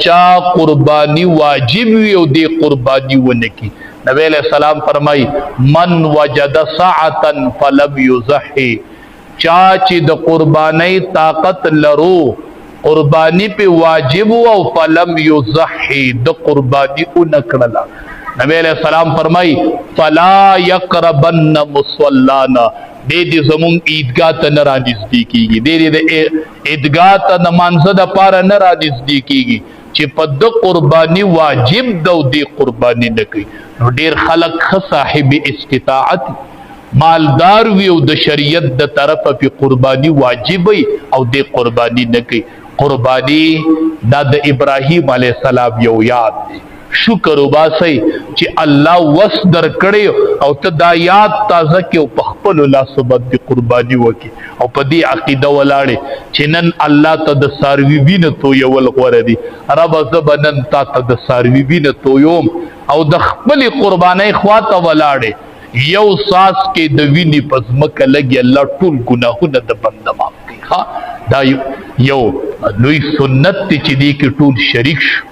چا قربانی واجب وي او دی قربانی ونکی نبی علیہ السلام فرمای من وجد ساعتا فلم یضحی چا چې د قربانی طاقت لرو قربانی پہ واجب او فلم یضحی د قربانی اونکړه نبی علیہ السلام فرمای فلا یقربن مصلانا دې زمون عیدگاہ ته نه را نږدې کیږي دې عیدگاہ ته نمانځه د پاره نه را نږدې کیږي چې په د قربانی واجب د قربانی نه کوي نو ډیر خلق خ صاحب استطاعت مالدار وی او د شریعت د طرفه په قربانی واجب او د قربانی نه کوي قربانی دا د ابراهیم علیه السلام یو یاد دی شکر وباسي چې الله وس در کړي او ته دا یاد تازه کې او په خپل لاس باندې قرباني وکي او په دې عقیده ولاړې چې نن الله ته د ساروي وینه تو یو غوړه دي رب زبنن ته د ساروي وینه تو یوم او د خپل قرباني خواته ولاړې یو ساس کې د ویني پزمکه لګي الله ټول ګناهونه د بنده معاف کوي ها دا یو لوی سنت چې دی کې ټول شریک شو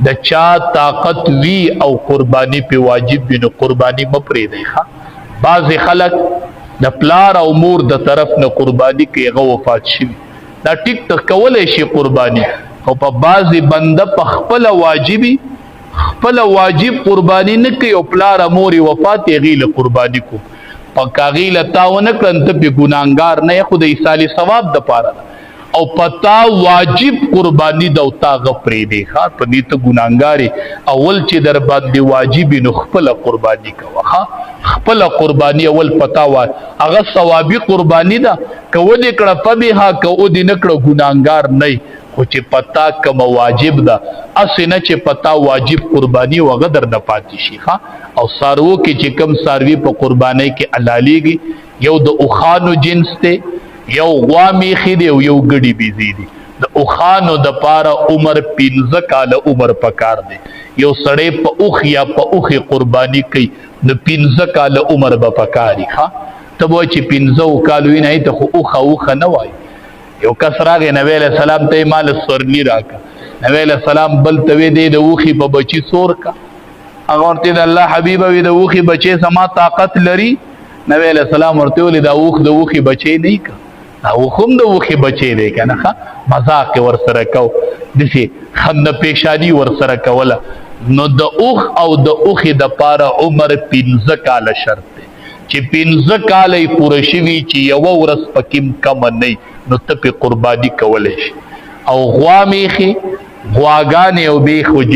د چا طاقت وی او قربانی په واجب بنو قربانی مپرې دی ښا بعض خلک د پلار او مور د طرف نه قربانی کوي هغه وفات شي دا ټیک ته کولای شي قربانی او په بعض بنده په خپل واجبي خپل واجب قربانی نه کوي او پلار مور وفات یې غیله قربانی کو په کاغیله تاونه کړنت په ګناګار نه خو د ایصال ثواب د پاره او پتا واجب قربانی دا تا غپری دی ښا په دې ته ګناګاری اول چې در باندې واجب نو خپل قربانی کوه خپل قربانی اول پتا وا هغه ثوابي قربانی دا کوه دې کړه په بها کوه دې نکړه ګناګار نه خو چې پتا کوم واجب دا اسنه چې پتا واجب قربانی وغدر نه پاتې شي ښا او سارو کې چې کم ساروي په قربانی کې علالیږي یو د اوخانو جنس ته یو غوامی خیده او یو گڑی بیزی دی دا اخانو دا پارا عمر 15 کال عمر پکار دی یو سڑے پا اخ یا پا اخ قربانی کئی دا 15 کال عمر با پکاری تب وہ چی 15 کالوی نئی تا خو اخ نوائی یو کس راگے نبی علیہ السلام تا مال سورلی راکا نبی علیہ السلام بل توی دے دا اخی پا بچی سور کا اگرتی دا اللہ حبیبا وی دا اخی بچے سما طاقت لری نبی علیہ السلام ورتے ولی دا اخی بچے نہیں کا او هم د وخی بچی دی کنه مزاق ور سره کو دسی خند پیشانی ور سره کوله نو د اوخ او د اوخی د پاره عمر 15 کال شرط دی چې 15 کال پوره شوی چې یو ورځ پکیم کم نه نو ته په قربانی کولې او غوا میخي غواګان او به خو